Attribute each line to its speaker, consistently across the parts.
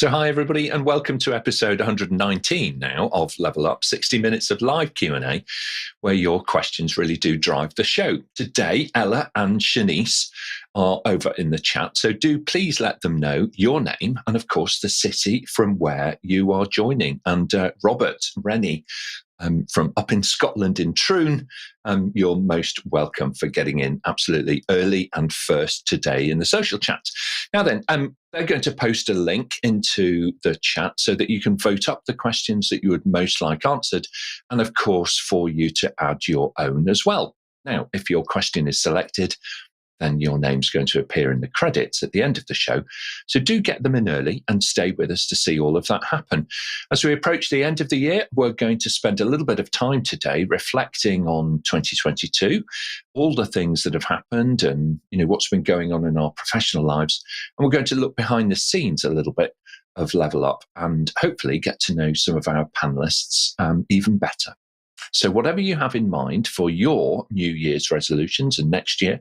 Speaker 1: So hi, everybody, and welcome to episode 119 now of Level Up, 60 minutes of live Q&A, where your questions really do drive the show. Today, Ella and Shanice are over in the chat, so do please let them know your name and, of course, the city from where you are joining. And Robert Rennie, from up in Scotland in Troon, you're most welcome for getting in absolutely early and first today in the social chat. Now then, they're going to post a link into the chat so that you can vote up the questions that you would most like answered, and of course for you to add your own as well. Now, if your question is selected, then your name's going to appear in the credits at the end of the show. So do get them in early and stay with us to see all of that happen. As we approach the end of the year, we're going to spend a little bit of time today reflecting on 2022, all the things that have happened and what's been going on in our professional lives. And we're going to look behind the scenes a little bit of Level Up and hopefully get to know some of our panelists even better. So whatever you have in mind for your New Year's resolutions and next year,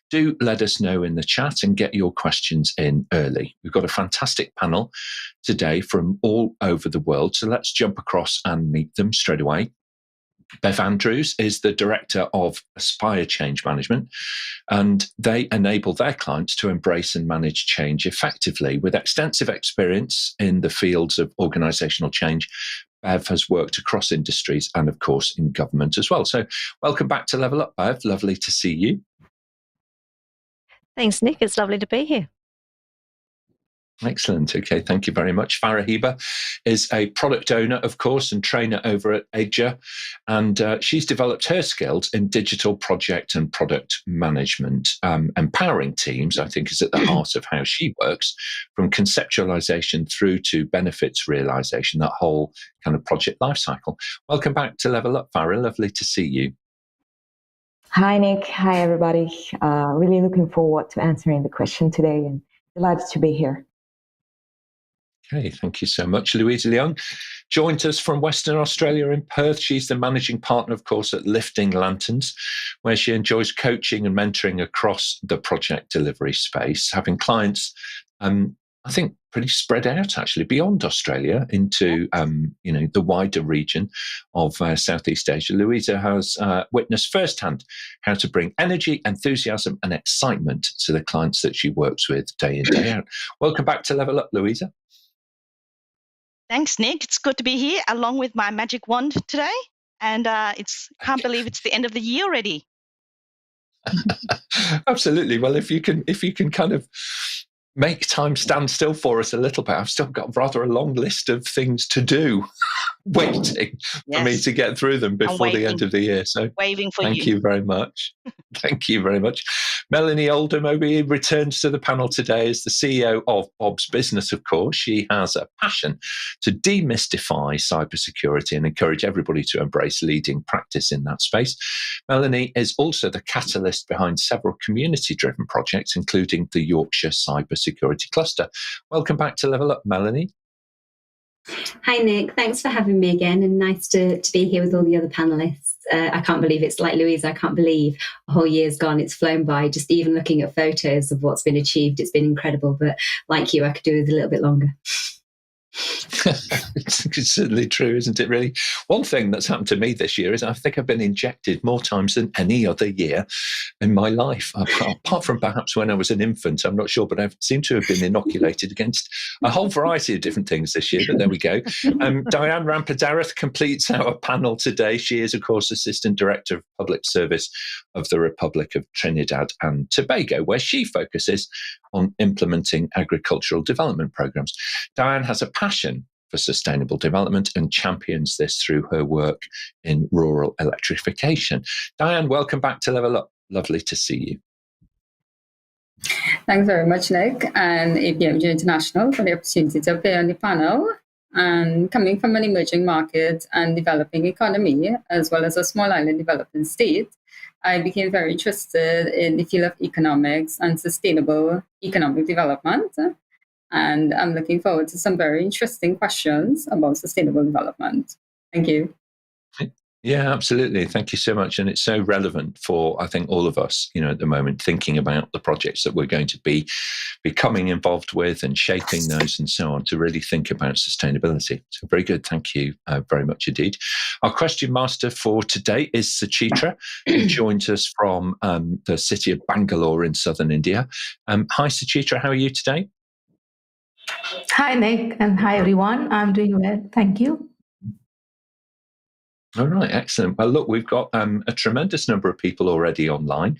Speaker 1: do let us know in the chat and get your questions in early. We've got a fantastic panel today from all over the world, so let's jump across and meet them straight away. Bev Andrews is the Director of Aspire Change Management, and they enable their clients to embrace and manage change effectively. With extensive experience in the fields of organisational change, Bev has worked across industries and, of course, in government as well. So welcome back to Level Up, Bev. Lovely to see you.
Speaker 2: Thanks, Nick. It's lovely to be here.
Speaker 1: Excellent. Okay, thank you very much. Farah Heba is a product owner, of course, and trainer over at APMG, and she's developed her skills in digital project and product management. Empowering teams, I think, is at the heart of how she works, from conceptualization through to benefits realization, that whole kind of project lifecycle. Welcome back to Level Up, Farah. Lovely to see you.
Speaker 3: Hi, Nick. Hi, everybody. Really looking forward to answering the question today and delighted to be here.
Speaker 1: Okay, thank you so much. Louisa Leung joined us from Western Australia in Perth. She's the managing partner, of course, at Lifting Lanterns, where she enjoys coaching and mentoring across the project delivery space, having clients, I think, pretty spread out, actually, beyond Australia into, the wider region of Southeast Asia. Louisa has witnessed firsthand how to bring energy, enthusiasm and excitement to the clients that she works with day in, day out. Welcome back to Level Up, Louisa.
Speaker 4: Thanks, Nick. It's good to be here along with my magic wand today. And can't believe it's the end of the year already.
Speaker 1: Absolutely. Well, if you can kind of make time stand still for us a little bit, I've still got rather a long list of things to do waiting for me to get through them before the end of the year. So thank you very much. Thank you very much. Melanie Oldham returns to the panel today as the CEO of Bob's Business, of course. She has a passion to demystify cybersecurity and encourage everybody to embrace leading practice in that space. Melanie is also the catalyst behind several community-driven projects, including the Yorkshire Cybersecurity Cluster. Welcome back to Level Up, Melanie.
Speaker 5: Hi, Nick. Thanks for having me again, and nice to be here with all the other panelists. I can't believe it's like Louisa. I can't believe a whole year's gone. It's flown by. Just even looking at photos of what's been achieved, it's been incredible. But like you, I could do with a little bit longer.
Speaker 1: It's certainly true, isn't it, really? One thing that's happened to me this year is I think I've been injected more times than any other year in my life, apart from perhaps when I was an infant. I'm not sure, but I seem to have been inoculated against a whole variety of different things this year, but there we go. Dianne Rampadarath completes our panel today. She is, of course, Assistant Director of Public Service of the Republic of Trinidad and Tobago, where she focuses on implementing agricultural development programs. Dianne has a passion for sustainable development and champions this through her work in rural electrification. Dianne, welcome back to Level Up. Lovely to see you.
Speaker 6: Thanks very much, Nick, and APMG International for the opportunity to appear on the panel. And coming from an emerging market and developing economy, as well as a small island developing state, I became very interested in the field of economics and sustainable economic development. And I'm looking forward to some very interesting questions about sustainable development. Thank you.
Speaker 1: Yeah, absolutely. Thank you so much. And it's so relevant for, I think, all of us, at the moment, thinking about the projects that we're going to be becoming involved with and shaping those and so on, to really think about sustainability. So very good. Thank you very much indeed. Our question master for today is Suchitra, who joins us from the city of Bangalore in southern India. Hi, Suchitra. How are you today?
Speaker 2: Hi, Nick, and hi, everyone. I'm doing well. Thank you.
Speaker 1: All right, excellent. Well, look, we've got a tremendous number of people already online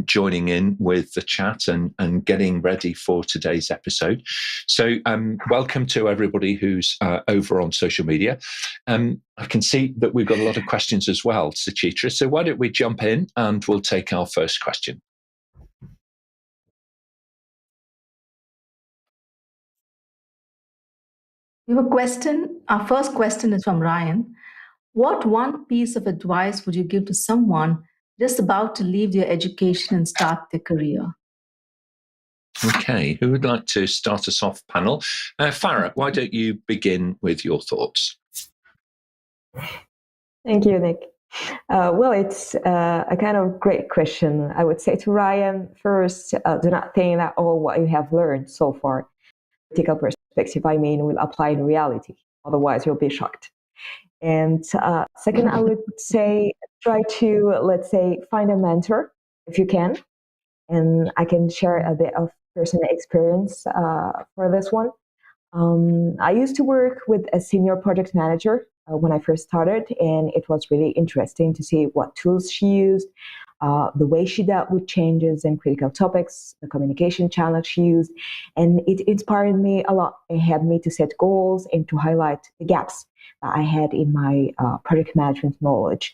Speaker 1: joining in with the chat and getting ready for today's episode. So welcome to everybody who's over on social media. I can see that we've got a lot of questions as well, Suchitra. So why don't we jump in and we'll take our first question.
Speaker 2: We have a question. Our first question is from Ryan. What one piece of advice would you give to someone just about to leave their education and start their career?
Speaker 1: Okay, who would like to start us off, panel? Farah, why don't you begin with your thoughts?
Speaker 3: Thank you, Nick. Well, it's a kind of great question. I would say to Ryan, first, do not think that all what you have learned so far, critical perspective, will apply in reality. Otherwise, you'll be shocked. And second, I would say try to, let's say, find a mentor if you can. And I can share a bit of personal experience for this one. I used to work with a senior project manager when I first started, and it was really interesting to see what tools she used, the way she dealt with changes and critical topics, the communication channel she used, and it inspired me a lot. It helped me to set goals and to highlight the gaps that I had in my project management knowledge.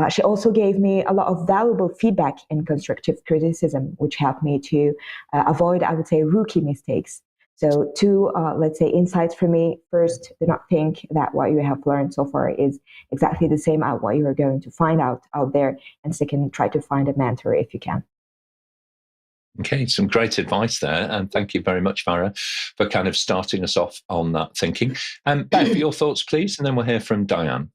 Speaker 3: She also gave me a lot of valuable feedback and constructive criticism, which helped me to avoid, I would say, rookie mistakes. So two, let's say, insights for me. First, do not think that what you have learned so far is exactly the same as what you are going to find out there. And second, try to find a mentor if you can.
Speaker 1: Okay, some great advice there. And thank you very much, Farah, for kind of starting us off on that thinking. Bev, your thoughts, please, and then we'll hear from Dianne.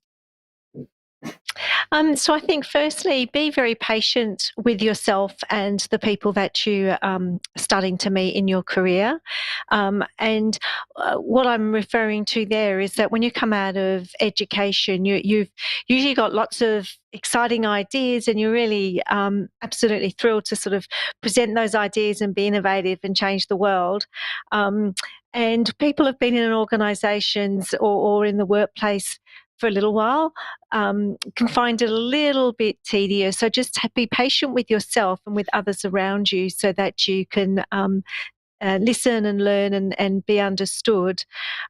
Speaker 7: So I think firstly, be very patient with yourself and the people that you are starting to meet in your career. And what I'm referring to there is that when you come out of education, you've usually got lots of exciting ideas and you're really absolutely thrilled to sort of present those ideas and be innovative and change the world. And people have been in organisations or in the workplace for a little while, can find it a little bit tedious. So just be patient with yourself and with others around you so that you can listen and learn and be understood.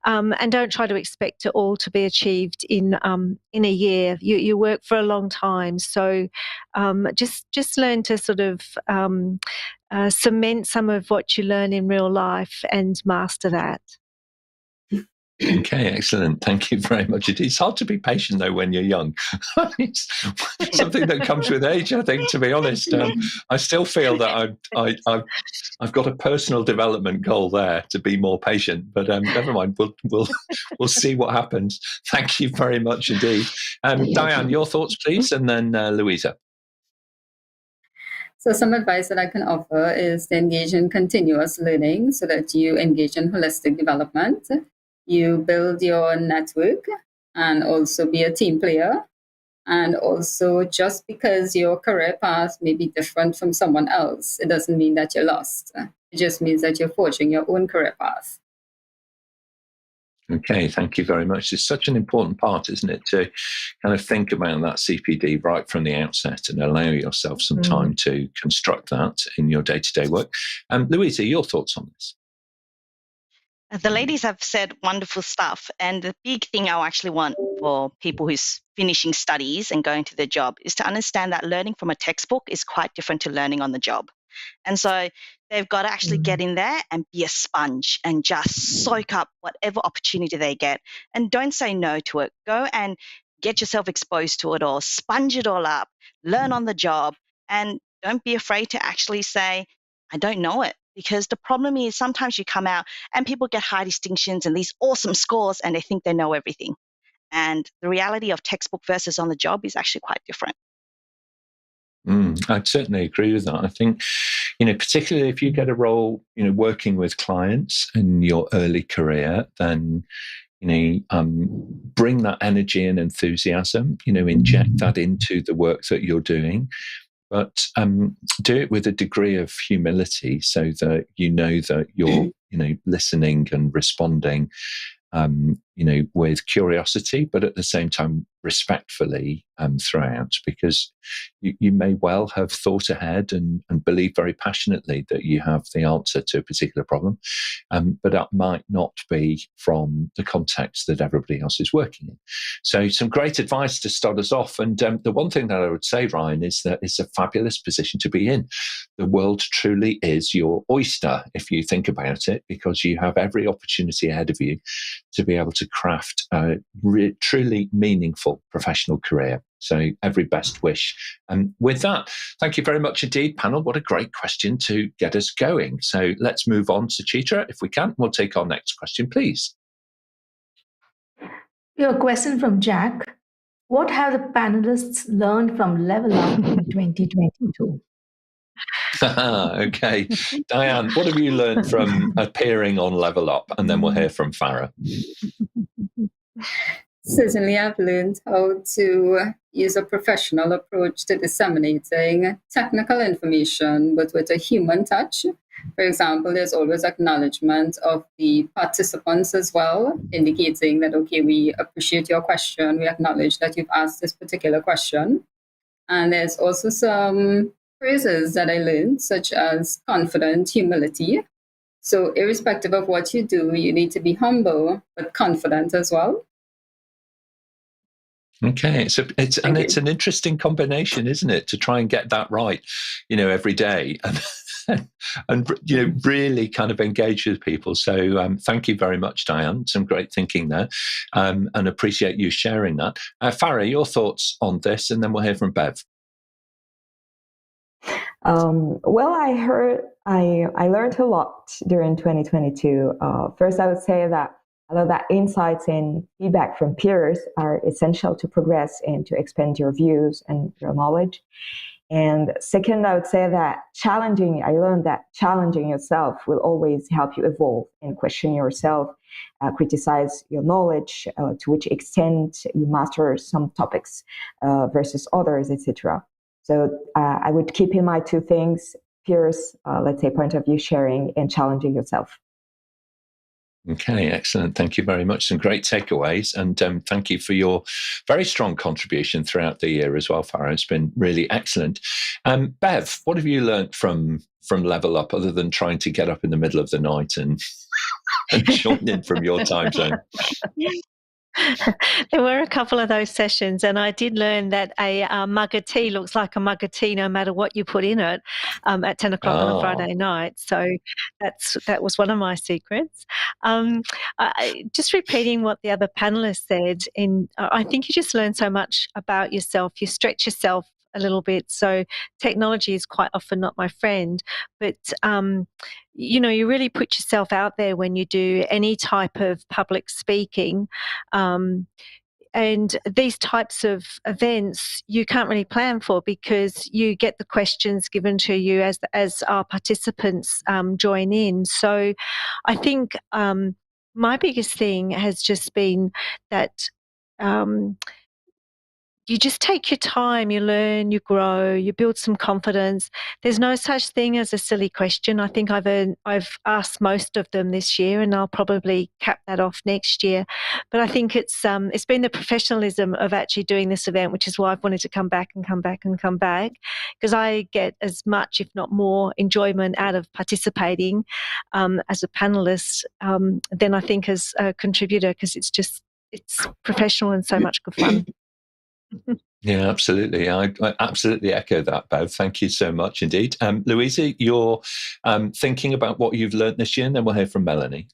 Speaker 7: And don't try to expect it all to be achieved in a year. You work for a long time. So just learn to sort of cement some of what you learn in real life and master that.
Speaker 1: Okay, excellent. Thank you very much. It's hard to be patient, though, when you're young. It's something that comes with age, I think, to be honest. I still feel that I've got a personal development goal there to be more patient, but never mind. We'll see what happens. Thank you very much indeed. Dianne, your thoughts, please, and then Louisa.
Speaker 6: So some advice that I can offer is to engage in continuous learning so that you engage in holistic development. You build your network and also be a team player. And also, just because your career path may be different from someone else, it doesn't mean that you're lost. It just means that you're forging your own career path.
Speaker 1: Okay, thank you very much. It's such an important part, isn't it, to kind of think about that CPD right from the outset and allow yourself some time to construct that in your day-to-day work. Louisa, your thoughts on this?
Speaker 4: The ladies have said wonderful stuff. And the big thing I actually want for people who's finishing studies and going to their job is to understand that learning from a textbook is quite different to learning on the job. And so they've got to actually get in there and be a sponge and just soak up whatever opportunity they get. And don't say no to it. Go and get yourself exposed to it all, sponge it all up, learn on the job, and don't be afraid to actually say, I don't know it. Because the problem is sometimes you come out and people get high distinctions and these awesome scores and they think they know everything. And the reality of textbook versus on the job is actually quite different.
Speaker 1: I'd certainly agree with that. I think, particularly if you get a role, working with clients in your early career, then, bring that energy and enthusiasm, inject that into the work that you're doing. But do it with a degree of humility so that that you're, listening and responding, with curiosity, but at the same time respectfully throughout, because you may well have thought ahead and believe very passionately that you have the answer to a particular problem, but that might not be from the context that everybody else is working in. So some great advice to start us off. And the one thing that I would say, Ryan, is that it's a fabulous position to be in. The world truly is your oyster, if you think about it, because you have every opportunity ahead of you to be able to craft a truly meaningful professional career. So every best wish. And with that, thank you very much indeed, panel. What a great question to get us going. So let's move on to Suchitra, if we can. We'll take our next question, please.
Speaker 2: Your question from Jack. What have the panelists learned from Level Up in 2022?
Speaker 1: Okay. Dianne, what have you learned from appearing on Level Up? And then we'll hear from Farah.
Speaker 6: Certainly, I've learned how to use a professional approach to disseminating technical information, but with a human touch. For example, there's always acknowledgement of the participants as well, indicating that, okay, we appreciate your question. We acknowledge that you've asked this particular question. And there's also some phrases that I learned, such as confident, humility. So irrespective of what you do, you need to be humble, but confident as well.
Speaker 1: Okay, it's an interesting combination, isn't it, to try and get that right, every day, and really kind of engage with people. So thank you very much, Dianne. Some great thinking there, and appreciate you sharing that. Farah, your thoughts on this, and then we'll hear from Bev.
Speaker 3: Well, I learned a lot during 2022. First, I would say that a lot of that insights and feedback from peers are essential to progress and to expand your views and your knowledge. And second, I would say that I learned that challenging yourself will always help you evolve and question yourself, criticize your knowledge, to which extent you master some topics versus others, etc. So I would keep in mind two things: peers, let's say, point of view sharing, and challenging yourself.
Speaker 1: Okay, excellent. Thank you very much. Some great takeaways. And thank you for your very strong contribution throughout the year as well, Farah. It's been really excellent. Bev, what have you learned from Level Up, other than trying to get up in the middle of the night and join in from your time zone?
Speaker 7: There were a couple of those sessions, and I did learn that a mug of tea looks like a mug of tea no matter what you put in it at 10 o'clock on a Friday night. So that was one of my secrets. Just repeating what the other panelists said, I think you just learn so much about yourself. You stretch yourself a little bit. So technology is quite often not my friend, but you really put yourself out there when you do any type of public speaking. And these types of events you can't really plan for, because you get the questions given to you as our participants join in. So I think my biggest thing has just been that you just take your time, you learn, you grow, you build some confidence. There's no such thing as a silly question. I think I've asked most of them this year, and I'll probably cap that off next year. But I think it's been the professionalism of actually doing this event, which is why I've wanted to come back, because I get as much, if not more, enjoyment out of participating as a panelist than I think as a contributor, because it's professional and so much good fun.
Speaker 1: Yeah, absolutely. I absolutely echo that, Bev. Thank you so much indeed. Louisa, you're thinking about what you've learned this year, and then we'll hear from Melanie.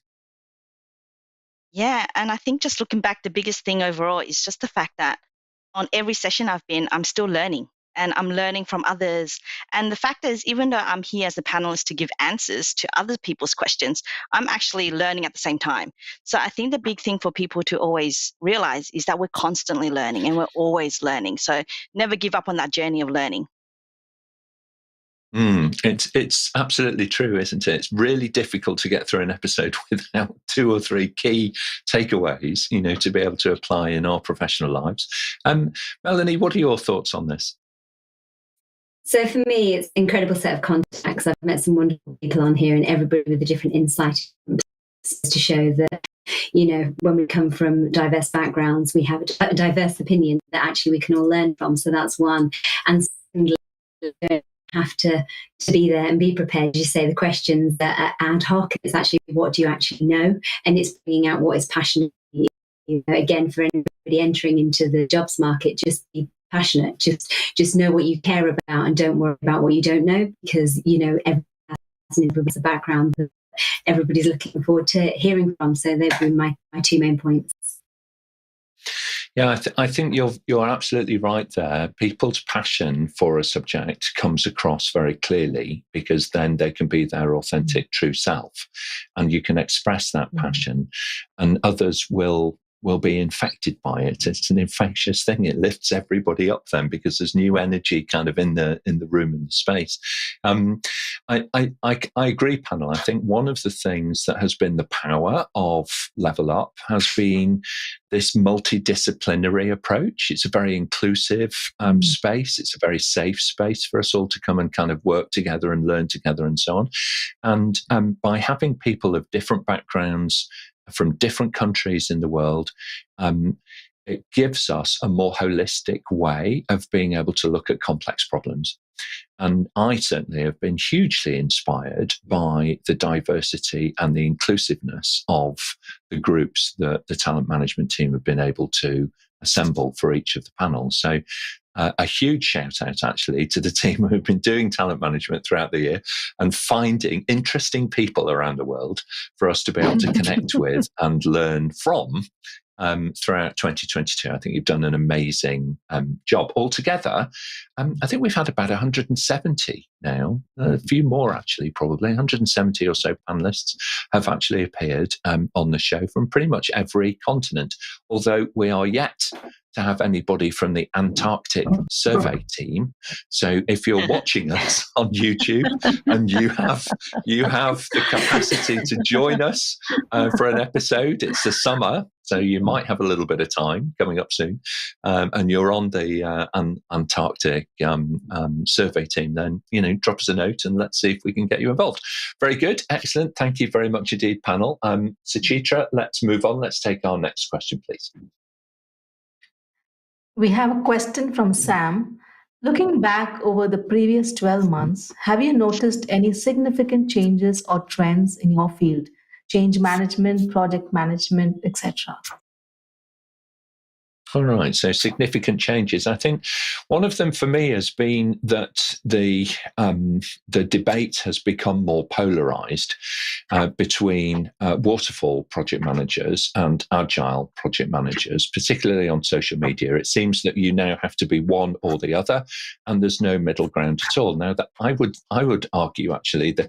Speaker 4: Yeah, and I think just looking back, the biggest thing overall is just the fact that on every session I've been, I'm still learning. and I'm learning from others. And the fact is, even though I'm here as a panelist to give answers to other people's questions, I'm actually learning at the same time. So I think the big thing for people to always realize is that we're constantly learning and we're always learning. So never give up on that journey of learning.
Speaker 1: It's absolutely true, isn't it? It's really difficult to get through an episode without 2 or 3 key takeaways, to be able to apply in our professional lives. Melanie, what are your thoughts on this?
Speaker 5: So for me, it's an incredible set of contacts. I've met some wonderful people on here, and everybody with a different insight to show that, when we come from diverse backgrounds, we have a diverse opinion that actually we can all learn from. So that's one. And secondly, have to be there and be prepared. You say the questions that are ad hoc. It's actually, what do you actually know? And it's bringing out what is passionate. Again, for anybody entering into the jobs market, just be passionate. Just know what you care about and don't worry about what you don't know, because everybody has a background that everybody's looking forward to hearing from. So they've been my 2 main points.
Speaker 1: Yeah, I think you're absolutely right there. People's passion for a subject comes across very clearly, because then they can be their authentic, true self, and you can express that passion, and others will be infected by it. It's an infectious thing. It lifts everybody up then, because there's new energy kind of in the room and the space. I agree, panel. I think one of the things that has been the power of Level Up has been this multidisciplinary approach. It's a very inclusive space. It's a very safe space for us all to come and kind of work together and learn together and so on. And by having people of different backgrounds from different countries in the world, it gives us a more holistic way of being able to look at complex problems. And I certainly have been hugely inspired by the diversity and the inclusiveness of the groups that the talent management team have been able to assemble for each of the panels. So a huge shout out actually to the team who have been doing talent management throughout the year and finding interesting people around the world for us to be able to connect with and learn from throughout 2022. I think you've done an amazing job. Altogether, I think we've had about 170 now, a few more actually, probably 170 or so panelists have actually appeared on the show from pretty much every continent, although we are yet to have anybody from the Antarctic survey team. So if you're watching us on YouTube and you have the capacity to join us for an episode, it's the summer, so you might have a little bit of time coming up soon, and you're on the Antarctic survey team, then drop us a note and let's see if we can get you involved. Very good, excellent. Thank you very much indeed, panel. Suchitra, let's move on. Let's take our next question, please.
Speaker 2: We have a question from Sam. Looking back over the previous 12 months, have you noticed any significant changes or trends in your field? Change management, project management, etc.
Speaker 1: All right, so significant changes. I think one of them for me has been that the debate has become more polarized between waterfall project managers and agile project managers, particularly on social media. It seems that you now have to be one or the other, and there's no middle ground at all. Now, that I would argue actually the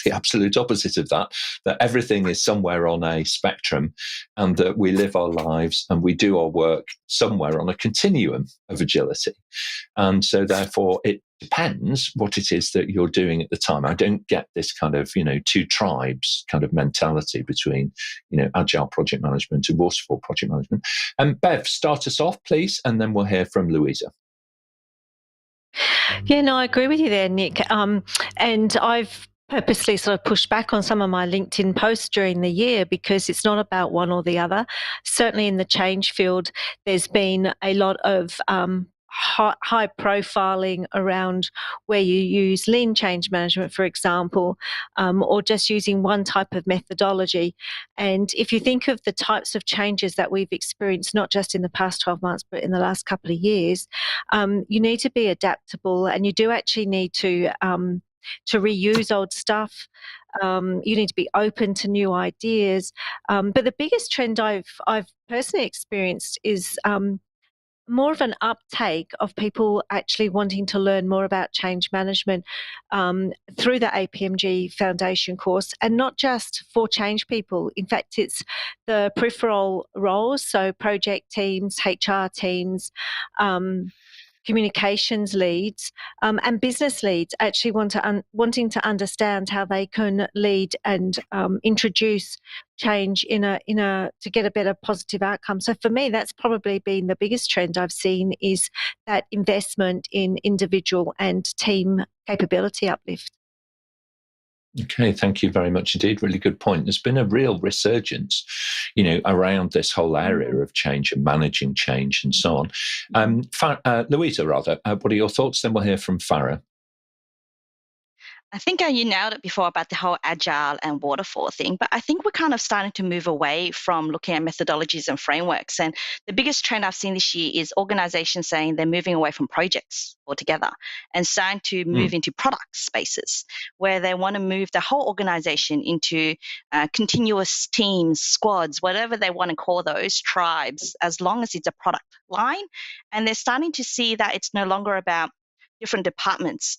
Speaker 1: absolute opposite of that everything is somewhere on a spectrum, and that we live our lives and we do our work somewhere on a continuum of agility. And so therefore it depends what it is that you're doing at the time. I don't get this kind of, two tribes kind of mentality between, agile project management and waterfall project management. And Bev, start us off, please, and then we'll hear from Louisa.
Speaker 7: Yeah, no, I agree with you there, Nick. And I've purposely sort of pushed back on some of my LinkedIn posts during the year because it's not about one or the other. Certainly in the change field, there's been a lot of high profiling around where you use lean change management, for example, or just using one type of methodology. And if you think of the types of changes that we've experienced, not just in the past 12 months, but in the last couple of years, you need to be adaptable, and you do actually need to reuse old stuff. You need to be open to new ideas. But the biggest trend I've personally experienced is more of an uptake of people actually wanting to learn more about change management through the APMG Foundation course, and not just for change people. In fact, it's the peripheral roles, so project teams, HR teams, communications leads, and business leads actually wanting to understand how they can lead and introduce change to get a better positive outcome. So for me, that's probably been the biggest trend I've seen, is that investment in individual and team capability uplift.
Speaker 1: Okay, thank you very much indeed. Really good point. There's been a real resurgence, around this whole area of change and managing change and so on. Louisa, what are your thoughts? Then we'll hear from Farah.
Speaker 4: I think you nailed it before about the whole agile and waterfall thing, but I think we're kind of starting to move away from looking at methodologies and frameworks. And the biggest trend I've seen this year is organizations saying they're moving away from projects altogether and starting to move into product spaces, where they want to move the whole organization into continuous teams, squads, whatever they want to call those, tribes, as long as it's a product line. And they're starting to see that it's no longer about different departments,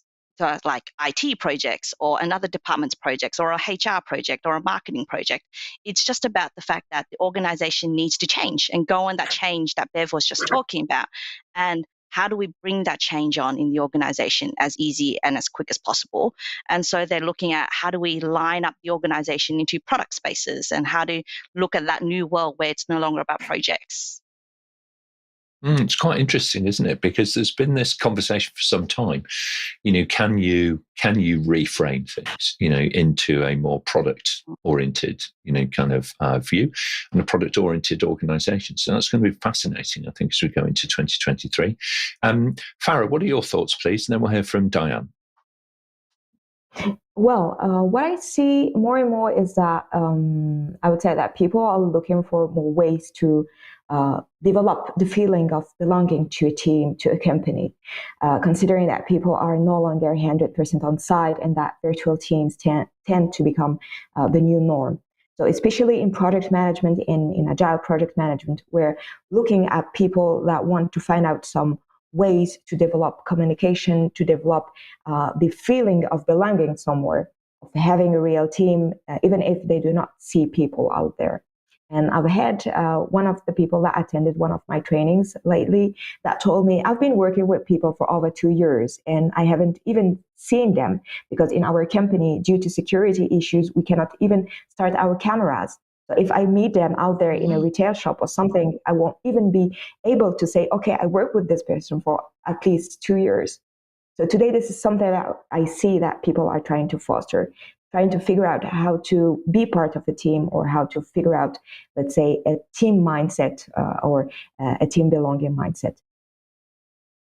Speaker 4: like IT projects or another department's projects or a HR project or a marketing project. It's just about the fact that the organization needs to change and go on that change that Bev was just talking about. And how do we bring that change on in the organization as easy and as quick as possible? And so they're looking at how do we line up the organization into product spaces, and how to look at that new world where it's no longer about projects.
Speaker 1: It's quite interesting, isn't it? Because there's been this conversation for some time. Can you reframe things, into a more product-oriented, kind of view, and a product-oriented organisation? So that's going to be fascinating, I think, as we go into 2023. Farah, what are your thoughts, please? And then we'll hear from Dianne.
Speaker 3: Well, what I see more and more is that I would say that people are looking for more ways to develop the feeling of belonging to a team, to a company, considering that people are no longer 100% on site, and that virtual teams tend to become the new norm. So especially in project management, in agile project management, we're looking at people that want to find out some ways to develop communication, to develop the feeling of belonging somewhere, of having a real team, even if they do not see people out there. And I've had one of the people that attended one of my trainings lately that told me, I've been working with people for over 2 years and I haven't even seen them, because in our company, due to security issues, we cannot even start our cameras. So if I meet them out there in a retail shop or something, I won't even be able to say, okay, I worked with this person for at least 2 years. So today, this is something that I see that people are trying to foster, trying to figure out how to be part of a team, or how to figure out, let's say, a team mindset or a team belonging mindset.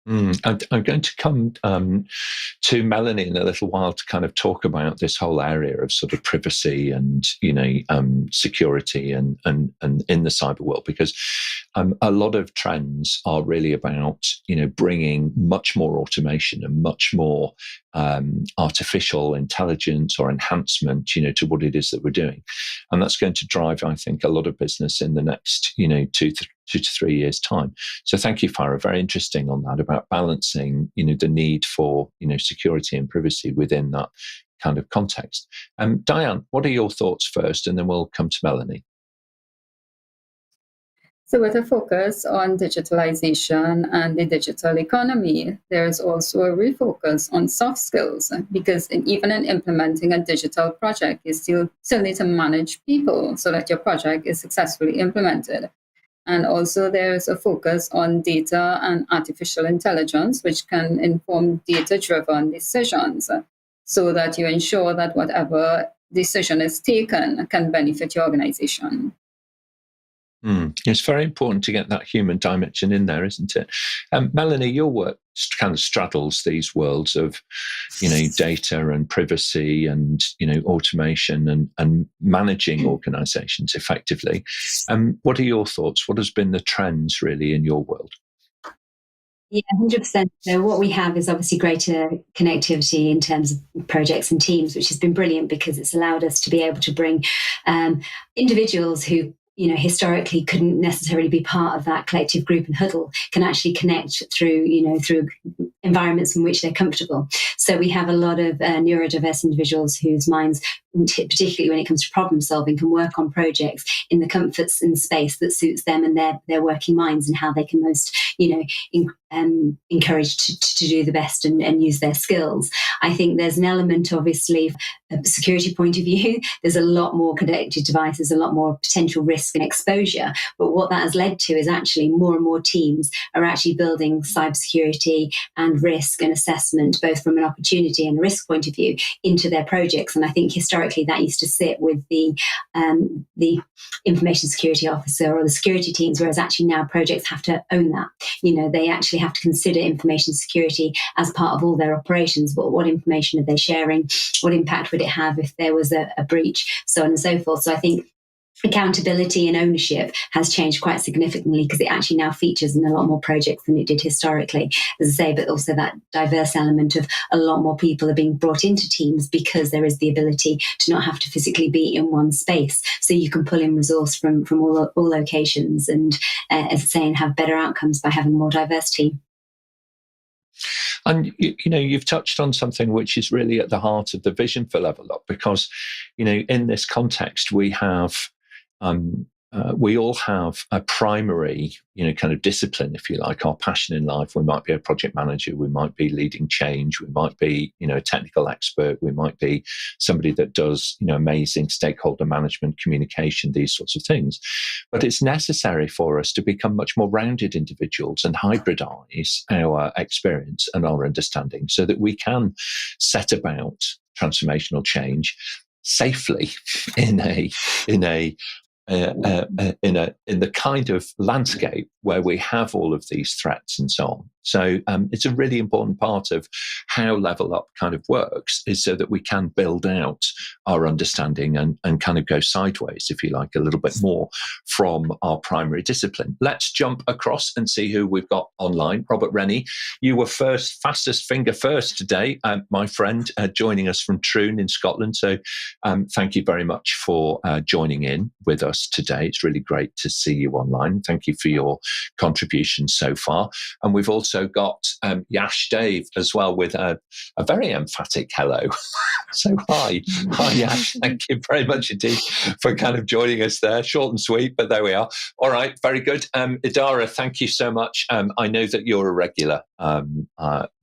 Speaker 1: I'm going to come to Melanie in a little while to kind of talk about this whole area of sort of privacy and security and in the cyber world, because a lot of trends are really about bringing much more automation and much more artificial intelligence or enhancement to what it is that we're doing, and that's going to drive, I think, a lot of business in the next 2 to 3 years' time. So thank you, Farah. Very interesting on that, about balancing, the need for, security and privacy within that kind of context. Dianne, what are your thoughts first, and then we'll come to Melanie.
Speaker 6: So with a focus on digitalization and the digital economy, there's also a refocus on soft skills, because even in implementing a digital project, you still need to manage people so that your project is successfully implemented. And also there's a focus on data and artificial intelligence, which can inform data-driven decisions so that you ensure that whatever decision is taken can benefit your organization.
Speaker 1: It's very important to get that human dimension in there, isn't it? Melanie, your work kind of straddles these worlds of, data and privacy and, automation and managing organizations effectively. What are your thoughts? What has been the trends really in your world?
Speaker 5: Yeah, 100%. So what we have is obviously greater connectivity in terms of projects and teams, which has been brilliant because it's allowed us to be able to bring individuals who historically couldn't necessarily be part of that collective group and huddle, can actually connect through environments in which they're comfortable. So we have a lot of neurodiverse individuals whose minds, particularly when it comes to problem solving, can work on projects in the comforts and space that suits them and their working minds, and how they can most, encouraged to do the best and use their skills. I think there's an element, obviously, a security point of view. There's a lot more connected devices, a lot more potential risk and exposure. But what that has led to is actually more and more teams are actually building cybersecurity and risk and assessment, both from an opportunity and a risk point of view, into their projects. And I think historically that used to sit with the information security officer or the security teams, whereas actually now projects have to own that. They actually have to consider information security as part of all their operations. What information are they sharing? What impact would it have if there was a breach? So on and so forth. So I think accountability and ownership has changed quite significantly, because it actually now features in a lot more projects than it did historically, as I say, but also that diverse element of a lot more people are being brought into teams, because there is the ability to not have to physically be in one space. So you can pull in resource from all locations and, as I say, and have better outcomes by having a more diverse team.
Speaker 1: And, you've touched on something which is really at the heart of the vision for Level Up, because, in this context, we all have a primary, kind of discipline, if you like, our passion in life. We might be a project manager, we might be leading change, we might be, a technical expert, we might be somebody that does, amazing stakeholder management, communication, these sorts of things. But it's necessary for us to become much more rounded individuals and hybridize our experience and our understanding, so that we can set about transformational change safely in the kind of landscape where we have all of these threats and so on. So it's a really important part of how Level Up kind of works, is so that we can build out our understanding and kind of go sideways, if you like, a little bit more from our primary discipline. Let's jump across and see who we've got online. Robert Rennie, you were fastest finger first today, my friend, joining us from Troon in Scotland. So thank you very much for joining in with us today. It's really great to see you online. Thank you for your contribution so far. And we've also got Yash Dave as well, with a very emphatic hello. So hi Yash, thank you very much indeed for kind of joining us there. Short and sweet, but there we are. All right, very good. Idara, thank you so much. I know that you're a regular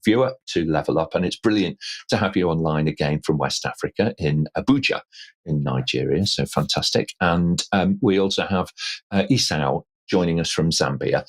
Speaker 1: viewer to Level Up, and it's brilliant to have you online again from West Africa in Abuja in Nigeria. So fantastic. And we also have Isao joining us from Zambia.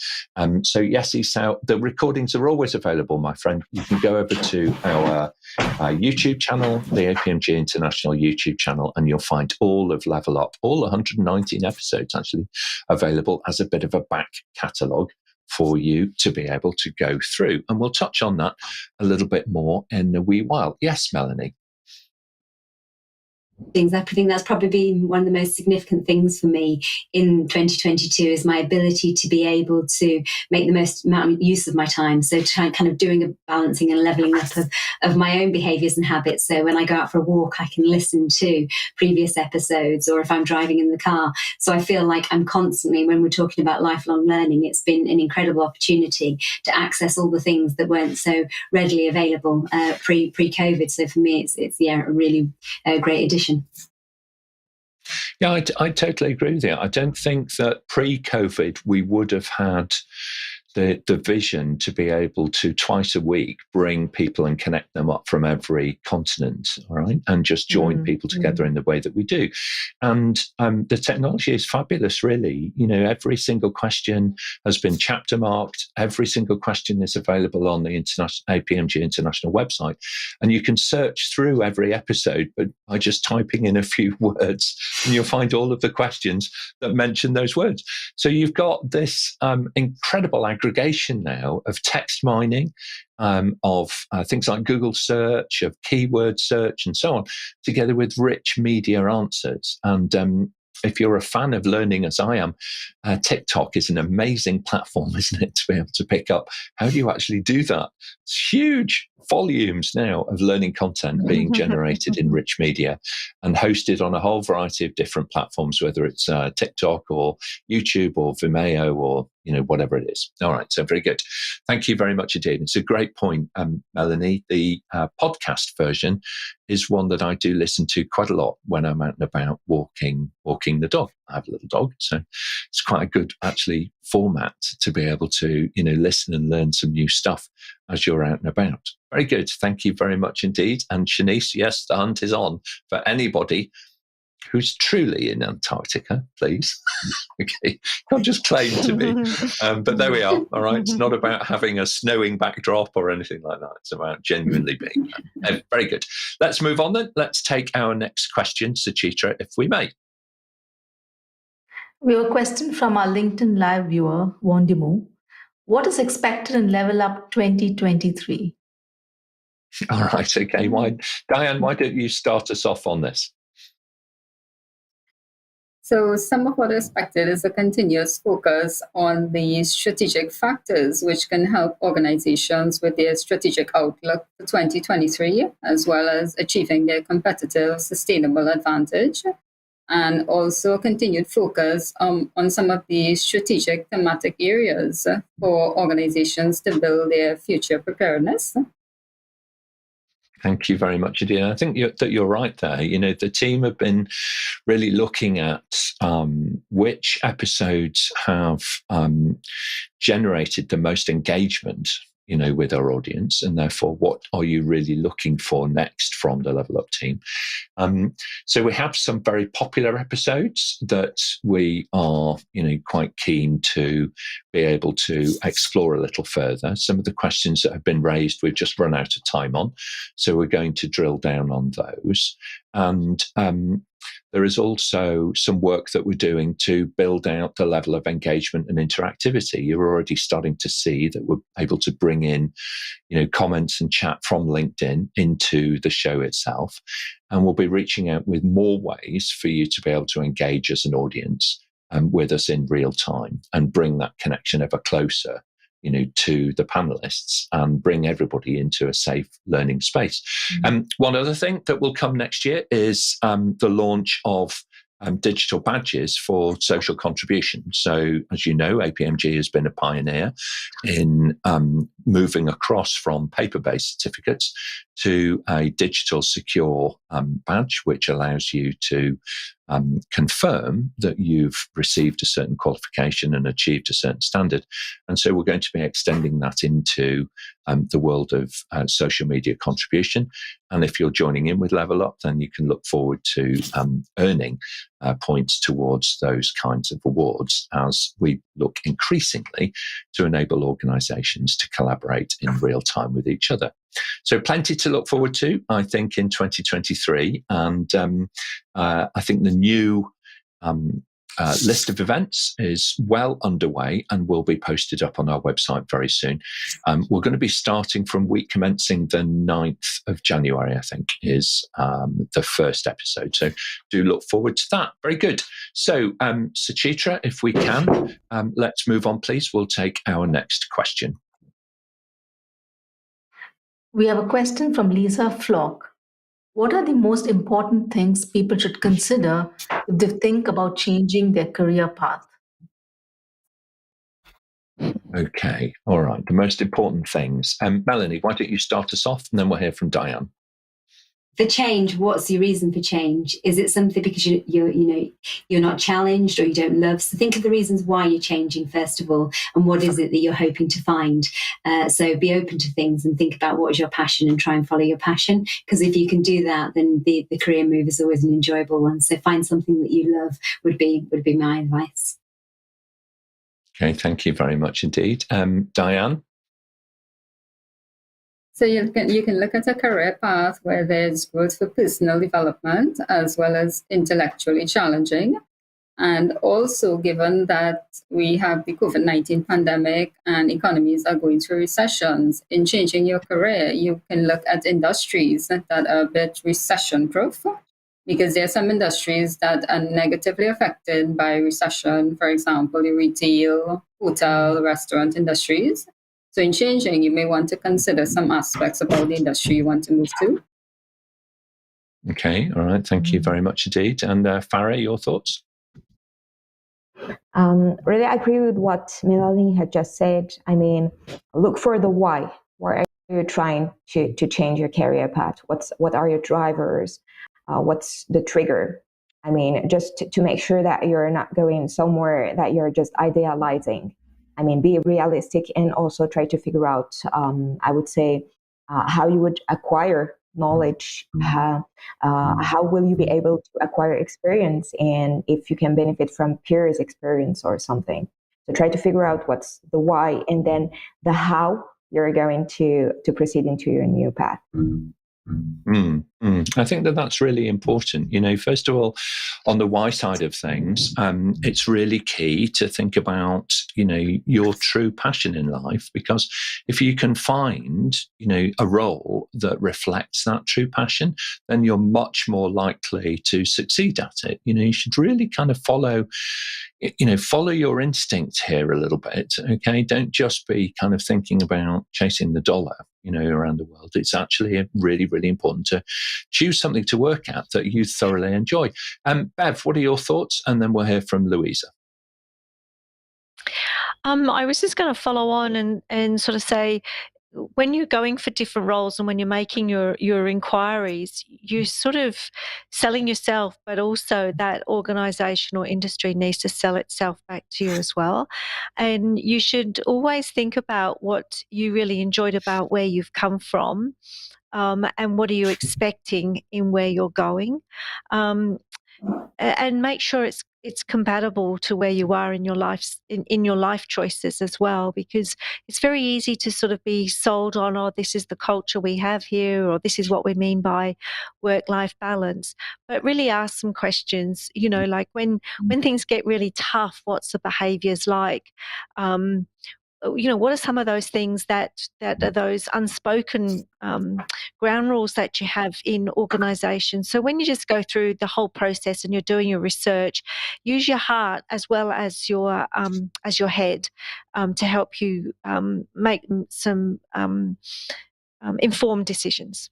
Speaker 1: So yes, Isao, the recordings are always available, my friend. You can go over to our YouTube channel, the APMG International YouTube channel, and you'll find all of Level Up, all 119 episodes actually, available as a bit of a back catalogue for you to be able to go through. And we'll touch on that a little bit more in a wee while. Yes, Melanie.
Speaker 5: Things. I think that's probably been one of the most significant things for me in 2022, is my ability to be able to make the most amount of use of my time. So kind of doing a balancing and leveling up of my own behaviours and habits. So when I go out for a walk, I can listen to previous episodes, or if I'm driving in the car. So I feel like I'm constantly, when we're talking about lifelong learning, it's been an incredible opportunity to access all the things that weren't so readily available pre-COVID. So for me, it's a really great addition.
Speaker 1: Yeah, I totally agree with you. I don't think that pre-COVID we would have had the vision to be able to twice a week bring people and connect them up from every continent, all right, and just join people together in the way that we do. And the technology is fabulous, really. Every single question has been chapter marked. Every single question is available on the APMG International website. And you can search through every episode but by just typing in a few words, and you'll find all of the questions that mention those words. So you've got this incredible aggregation now of text mining, of things like Google search, of keyword search, and so on, together with rich media answers. And if you're a fan of learning, as I am, TikTok is an amazing platform, isn't it, to be able to pick up how do you actually do that? It's huge volumes now of learning content being generated in rich media and hosted on a whole variety of different platforms, whether it's TikTok or YouTube or Vimeo or whatever it is. All right, so very good. Thank you very much indeed. It's a great point, Melanie. The podcast version is one that I do listen to quite a lot when I'm out and about walking the dog. I have a little dog, so it's quite a good actually format to be able to listen and learn some new stuff as you're out and about. Very good. Thank you very much indeed. And Shanice, yes, the hunt is on for anybody who's truly in Antarctica, please. Okay, can't just claim to be. But there we are. All right, it's not about having a snowing backdrop or anything like that. It's about genuinely being there. Very good. Let's move on then. Let's take our next question, Suchitra, if we may.
Speaker 2: We have a question from our LinkedIn Live viewer, Wondimu. What is expected in Level Up 2023?
Speaker 1: All right, okay. Dianne, why don't you start us off on this?
Speaker 6: So some of what is expected is a continuous focus on the strategic factors which can help organizations with their strategic outlook for 2023, as well as achieving their competitive, sustainable advantage, and also continued focus on some of the strategic thematic areas for organizations to build their future preparedness.
Speaker 1: Thank you very much, Adina. I think that you're right there. The team have been really looking at which episodes have generated the most engagement, with our audience, and therefore, what are you really looking for next from the Level Up team? So we have some very popular episodes that we are, quite keen to be able to explore a little further. Some of the questions that have been raised, we've just run out of time on, so we're going to drill down on those. And there is also some work that we're doing to build out the level of engagement and interactivity. You're already starting to see that we're able to bring in, comments and chat from LinkedIn into the show itself. And we'll be reaching out with more ways for you to be able to engage as an audience with us in real time and bring that connection ever closer, to the panelists and bring everybody into a safe learning space. One other thing that will come next year is the launch of digital badges for social contribution. So, as you know, APMG has been a pioneer in moving across from paper-based certificates to a digital secure badge, which allows you to confirm that you've received a certain qualification and achieved a certain standard. And so we're going to be extending that into the world of social media contribution. And if you're joining in with Level Up, then you can look forward to earning points towards those kinds of awards as we look increasingly to enable organizations to collaborate in real time with each other. So plenty to look forward to, I think, in 2023. And I think the new list of events is well underway and will be posted up on our website very soon. We're going to be starting from week commencing the 9th of January, I think, is the first episode. So do look forward to that. Very good. So, Suchitra, if we can, let's move on, please. We'll take our next question.
Speaker 2: We have a question from Lisa Flock. What are the most important things people should consider if they think about changing their career path?
Speaker 1: Okay, all right. The most important things. Melanie, why don't you start us off, and then we'll hear from Dianne.
Speaker 5: For change, what's your reason for change? Is it something because you're not challenged or you don't love? So think of the reasons why you're changing first of all, and what is it that you're hoping to find. So be open to things and think about what is your passion and try and follow your passion. Because if you can do that, then the career move is always an enjoyable one. So find something that you love would be my advice.
Speaker 1: Okay, thank you very much indeed, Dianne.
Speaker 6: So you can look at a career path where there's growth for personal development as well as intellectually challenging. And also, given that we have the COVID-19 pandemic and economies are going through recessions, in changing your career, you can look at industries that are a bit recession-proof, because there are some industries that are negatively affected by recession, for example, the retail, hotel, restaurant industries. So in changing, you may want to consider some aspects about the industry you want to move to.
Speaker 1: Okay, all right. Thank you very much indeed. And Farah, your thoughts?
Speaker 3: Really, I agree with what Melanie had just said. I mean, look for the why. Why are you trying to change your career path? What are your drivers? What's the trigger? I mean, just to make sure that you're not going somewhere that you're just idealizing. I mean, be realistic and also try to figure out, I would say, how you would acquire knowledge, how will you be able to acquire experience, and if you can benefit from peers' experience or something. So try to figure out what's the why, and then the how you're going to proceed into your new path.
Speaker 1: I think that's really important. First of all, on the why side of things, it's really key to think about, your true passion in life, because if you can find, a role that reflects that true passion, then you're much more likely to succeed at it. You should really kind of follow your instinct here a little bit. Okay. Don't just be kind of thinking about chasing the dollar, around the world. It's actually really, really important to choose something to work at that you thoroughly enjoy. Bev, what are your thoughts? And then we'll hear from Louisa.
Speaker 7: I was just going to follow on and sort of say, when you're going for different roles and when you're making your inquiries, you're sort of selling yourself, but also that organisation or industry needs to sell itself back to you as well. And you should always think about what you really enjoyed about where you've come from, and what are you expecting in where you're going, and make sure it's compatible to where you are in your life, in your life choices as well, because it's very easy to sort of be sold on, oh, this is the culture we have here, or this is what we mean by work-life balance. But really ask some questions, like when things get really tough, what's the behaviours like? What are some of those things that are those unspoken ground rules that you have in organisations? So when you just go through the whole process and you're doing your research, use your heart as well as your head to help you make some informed decisions.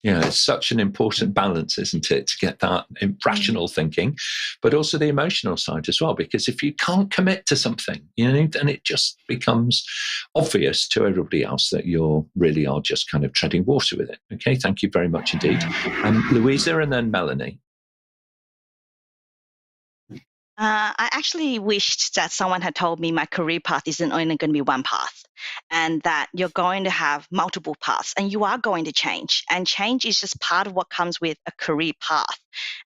Speaker 1: Yeah, it's such an important balance, isn't it, to get that rational thinking, but also the emotional side as well. Because if you can't commit to something, then it just becomes obvious to everybody else that you really are just kind of treading water with it. Okay, thank you very much indeed. Louisa and then Melanie.
Speaker 4: I actually wished that someone had told me my career path isn't only going to be one path, and that you're going to have multiple paths and you are going to change. And change is just part of what comes with a career path.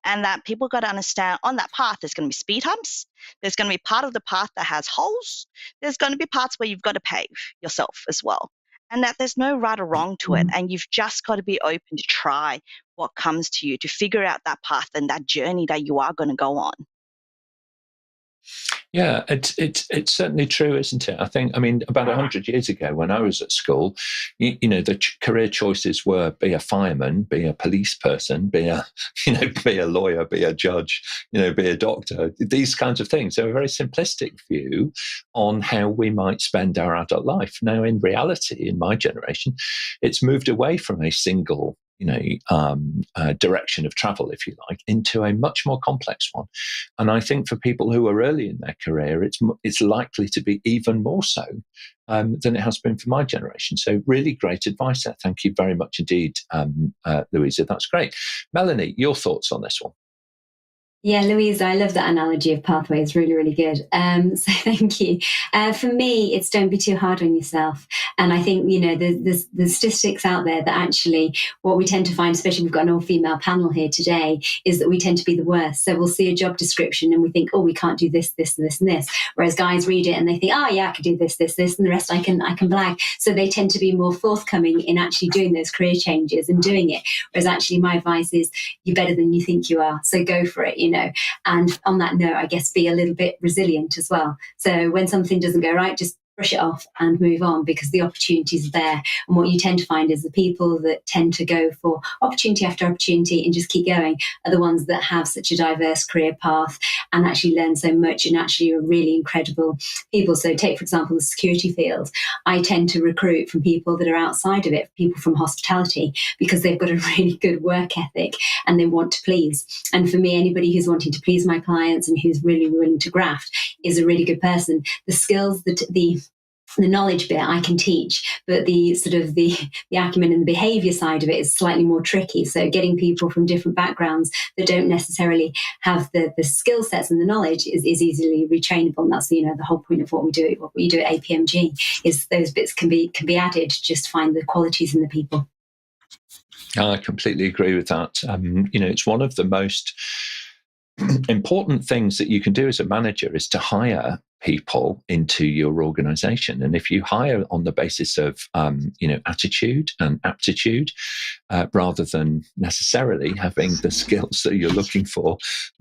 Speaker 4: And that people got to understand on that path, there's going to be speed humps. There's going to be part of the path that has holes. There's going to be parts where you've got to pave yourself as well. And that there's no right or wrong to it. And you've just got to be open to try what comes to you, to figure out that path and that journey that you are going to go on.
Speaker 1: Yeah, it's certainly true, isn't it? About 100 years ago when I was at school, the career choices were be a fireman, be a police person, be a lawyer, be a judge, be a doctor, these kinds of things. So a very simplistic view on how we might spend our adult life. Now, in reality, in my generation, it's moved away from a single direction of travel, if you like, into a much more complex one. And I think for people who are early in their career, it's likely to be even more so than it has been for my generation. So really great advice there. Thank you very much indeed, Louisa. That's great. Melanie, your thoughts on this one?
Speaker 5: Yeah, Louisa, I love that analogy of pathways. Really, really good. So thank you. For me, it's don't be too hard on yourself. And I think, the statistics out there that actually what we tend to find, especially we've got an all-female panel here today, is that we tend to be the worst. So we'll see a job description and we think, oh, we can't do this, this, and this, and this. Whereas guys read it and they think, oh, yeah, I can do this, this, this, and the rest I can blag. So they tend to be more forthcoming in actually doing those career changes and doing it. Whereas actually my advice is you're better than you think you are. So go for it, And on that note, I guess be a little bit resilient as well. So when something doesn't go right, just brush it off and move on because the opportunities are there. And what you tend to find is the people that tend to go for opportunity after opportunity and just keep going are the ones that have such a diverse career path and actually learn so much and actually are really incredible people. So take, for example, the security field. I tend to recruit from people that are outside of it, people from hospitality, because they've got a really good work ethic and they want to please. And for me, anybody who's wanting to please my clients and who's really willing to graft is a really good person. The skills, the knowledge bit I can teach, but the sort of the acumen and the behaviour side of it is slightly more tricky. So getting people from different backgrounds that don't necessarily have the skill sets and the knowledge is easily retrainable. And that's the whole point of what we do at APMG is those bits can be added. Just find the qualities in the people.
Speaker 1: I completely agree with that. It's one of the most important things that you can do as a manager is to hire people into your organization. And if you hire on the basis of, attitude and aptitude, rather than necessarily having the skills that you're looking for,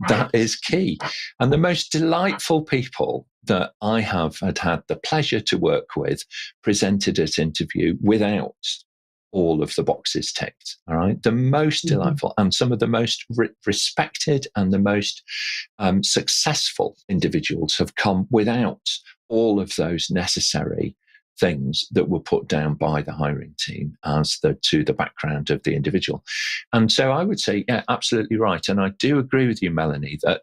Speaker 1: that is key. And the most delightful people that I have had the pleasure to work with presented at interview without all of the boxes ticked. All right. The most delightful and some of the most respected and the most successful individuals have come without all of those necessary things that were put down by the hiring team as to the background of the individual. And so I would say, yeah, absolutely right. And I do agree with you, Melanie, that,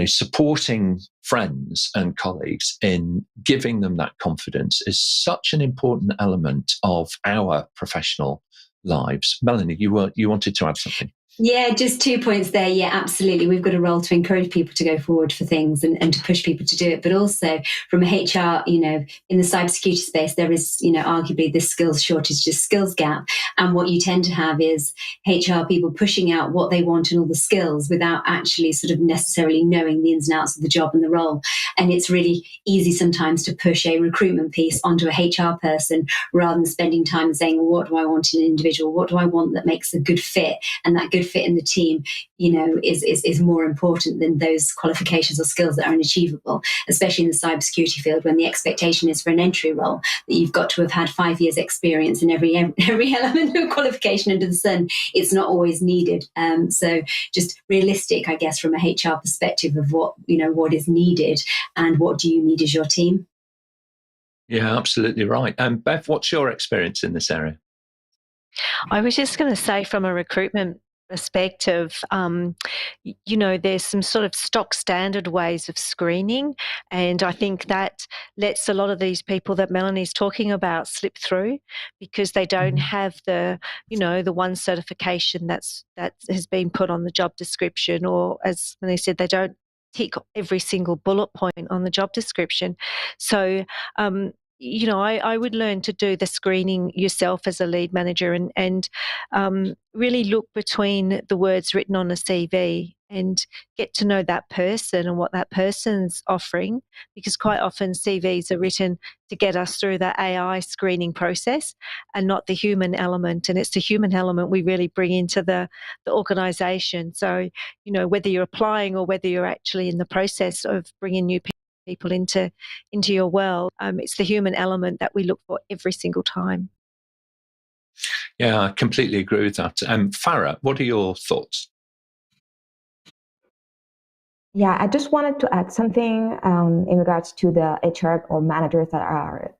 Speaker 1: supporting friends and colleagues in giving them that confidence is such an important element of our professional lives. Melanie, you wanted to add something.
Speaker 5: Yeah, just 2 points there. Yeah, absolutely. We've got a role to encourage people to go forward for things and to push people to do it. But also from a HR, in the cybersecurity space, there is, arguably this skills shortage, just skills gap. And what you tend to have is HR people pushing out what they want and all the skills without actually sort of necessarily knowing the ins and outs of the job and the role. And it's really easy sometimes to push a recruitment piece onto a HR person rather than spending time saying, well, what do I want in an individual? What do I want that makes a good fit? And that good fit in the team, is more important than those qualifications or skills that are unachievable, especially in the cybersecurity field when the expectation is for an entry role that you've got to have had 5 years experience in every element of qualification under the sun. It's not always needed. So just realistic, I guess, from a HR perspective of what is needed and what do you need as your team.
Speaker 1: Yeah, absolutely right. Bev, what's your experience in this area?
Speaker 7: I was just going to say, from a recruitment perspective, there's some sort of stock standard ways of screening, and I think that lets a lot of these people that Melanie's talking about slip through because they don't have the one certification that has been put on the job description, or as Melanie said, they don't tick every single bullet point on the job description. So I would learn to do the screening yourself as a lead manager and really look between the words written on a CV and get to know that person and what that person's offering, because quite often CVs are written to get us through the AI screening process and not the human element. And it's the human element we really bring into the organisation. So, whether you're applying or whether you're actually in the process of bringing new people into your world, it's the human element that we look for every single time.
Speaker 1: Yeah, I completely agree with that. Farah, what are your thoughts?
Speaker 3: Yeah, I just wanted to add something in regards to the HR or managers that are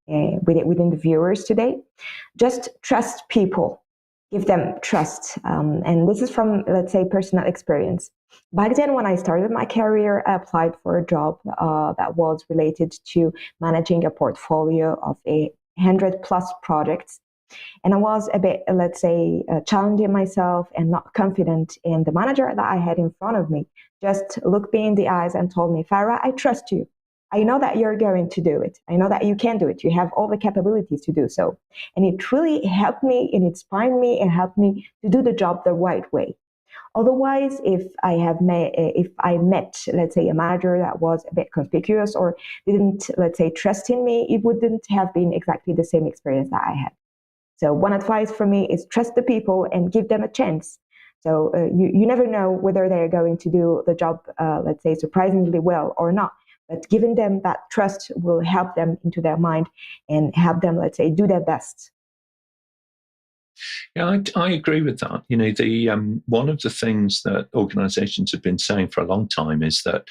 Speaker 3: within the viewers today. Just trust people, give them trust. And this is from, let's say, personal experience. Back then, when I started my career, I applied for a job that was related to managing a portfolio of 100+ projects. And I was a bit, let's say, challenging myself and not confident. And the manager that I had in front of me just looked me in the eyes and told me, Farah, I trust you. I know that you're going to do it. I know that you can do it. You have all the capabilities to do so. And it really helped me and inspired me and helped me to do the job the right way. Otherwise, if I met, let's say, a manager that was a bit conspicuous or didn't, let's say, trust in me, it wouldn't have been exactly the same experience that I had. So one advice from me is trust the people and give them a chance. So you never know whether they're going to do the job, let's say, surprisingly well or not. But giving them that trust will help them into their mind and help them, let's say, do their best.
Speaker 1: Yeah, I agree with that. The one of the things that organisations have been saying for a long time is that,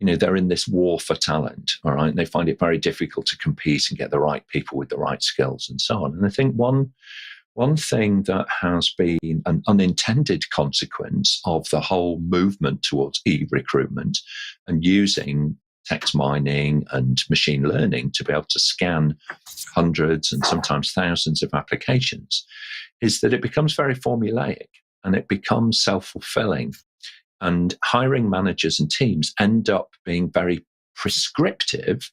Speaker 1: they're in this war for talent, all right? And they find it very difficult to compete and get the right people with the right skills and so on. And I think one thing that has been an unintended consequence of the whole movement towards e-recruitment and using text mining and machine learning to be able to scan hundreds and sometimes thousands of applications is that it becomes very formulaic and it becomes self-fulfilling. And hiring managers and teams end up being very prescriptive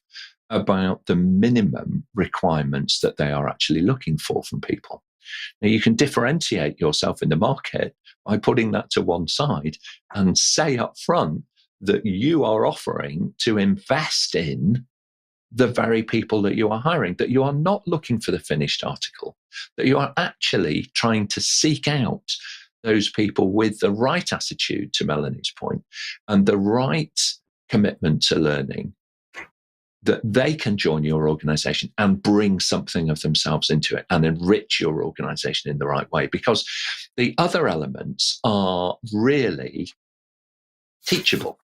Speaker 1: about the minimum requirements that they are actually looking for from people. Now, you can differentiate yourself in the market by putting that to one side and say up front that you are offering to invest in the very people that you are hiring, that you are not looking for the finished article, that you are actually trying to seek out those people with the right attitude, to Melanie's point, and the right commitment to learning, that they can join your organization and bring something of themselves into it and enrich your organization in the right way. Because the other elements are really teachable,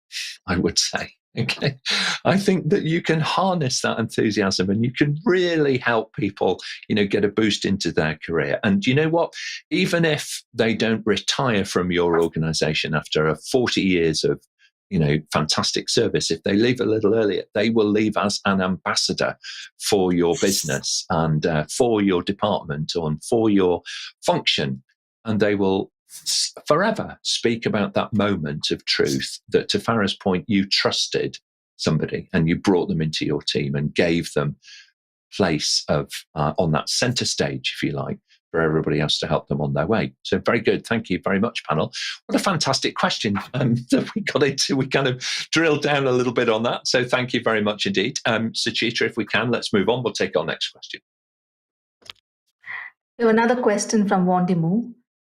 Speaker 1: I would say. Okay. I think that you can harness that enthusiasm and you can really help people, get a boost into their career. And you know what? Even if they don't retire from your organization after 40 years of, fantastic service, if they leave a little earlier, they will leave as an ambassador for your business and for your department and for your function. And they will forever speak about that moment of truth that, to Farah's point, you trusted somebody and you brought them into your team and gave them place of on that center stage, if you like, for everybody else to help them on their way. So very good. Thank you very much, panel. What a fantastic question that we got into. We kind of drilled down a little bit on that. So thank you very much indeed. Suchitra, if we can, let's move on. We'll take our next question.
Speaker 2: We have another question from Wandimu.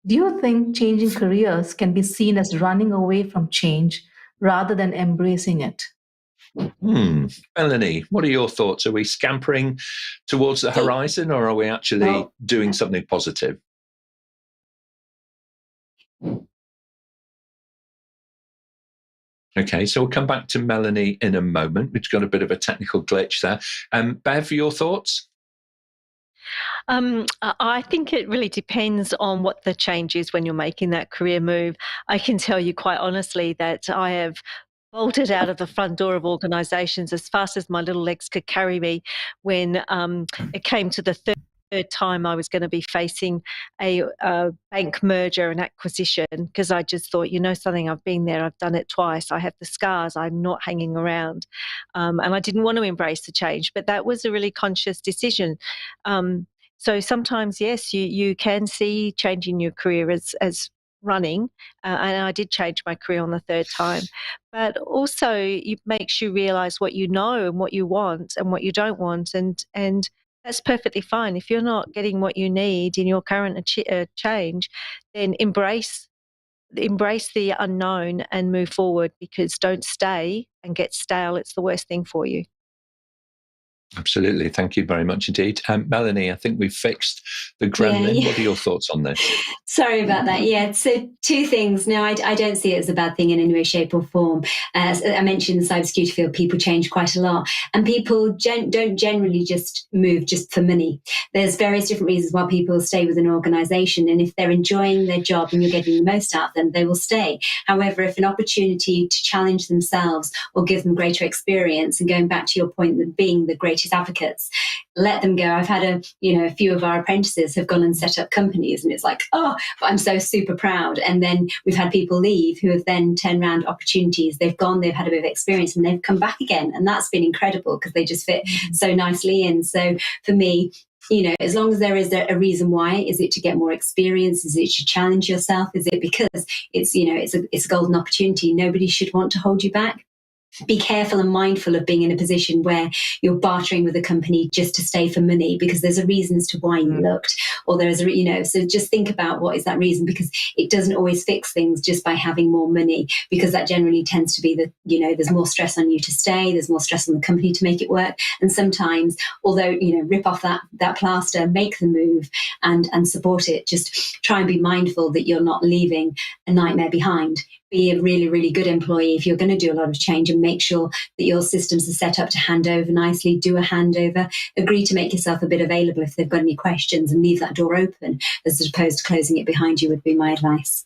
Speaker 2: Do you think changing careers can be seen as running away from change rather than embracing it?
Speaker 1: Melanie, what are your thoughts? Are we scampering towards the horizon or are we actually doing something positive? Okay, so we'll come back to Melanie in a moment. We've got a bit of a technical glitch there. Bev, your thoughts?
Speaker 7: I think it really depends on what the change is when you're making that career move. I can tell you quite honestly that I have bolted out of the front door of organisations as fast as my little legs could carry me when it came to the third time I was going to be facing a bank merger and acquisition, because I just thought, something, I've been there, I've done it twice, I have the scars, I'm not hanging around. And I didn't want to embrace the change, but that was a really conscious decision. So sometimes, yes, you can see changing your career as running, and I did change my career on the third time, but also it makes you realise what you know and what you want and what you don't want, and that's perfectly fine. If you're not getting what you need in your current change, then embrace the unknown and move forward, because don't stay and get stale. It's the worst thing for you.
Speaker 1: Absolutely. Thank you very much indeed. Melanie, I think we've fixed the gremlin. What are your thoughts on this?
Speaker 5: Sorry about that. Yeah, so two things. No, I don't see it as a bad thing in any way, shape or form. As I mentioned, in the cybersecurity field, people change quite a lot, and people don't generally just move just for money. There's various different reasons why people stay with an organisation, and if they're enjoying their job and you're getting the most out of them, they will stay. However, if an opportunity to challenge themselves or give them greater experience, and going back to your point of being the greatest advocates, let them go. I've had a few of our apprentices have gone and set up companies, and it's like, but I'm so super proud. And then we've had people leave who have then turned around opportunities. They've gone, they've had a bit of experience, and they've come back again. And that's been incredible because they just fit so nicely in. So for me, as long as there is a reason why, is it to get more experience? Is it to challenge yourself? Is it because it's a golden opportunity? Nobody should want to hold you back. be careful and mindful of being in a position where you're bartering with a company just to stay for money, because there's a reason as to why you looked, or there's so just think about what is that reason, because it doesn't always fix things just by having more money, because that generally tends to be that, there's more stress on you to stay, there's more stress on the company to make it work. And sometimes, although, rip off that plaster, make the move and support it, just try and be mindful that you're not leaving a nightmare behind. Be a really, really good employee if you're going to do a lot of change, and make sure that your systems are set up to hand over nicely. Do a handover. Agree to make yourself a bit available if they've got any questions, and leave that door open as opposed to closing it behind you would be my advice.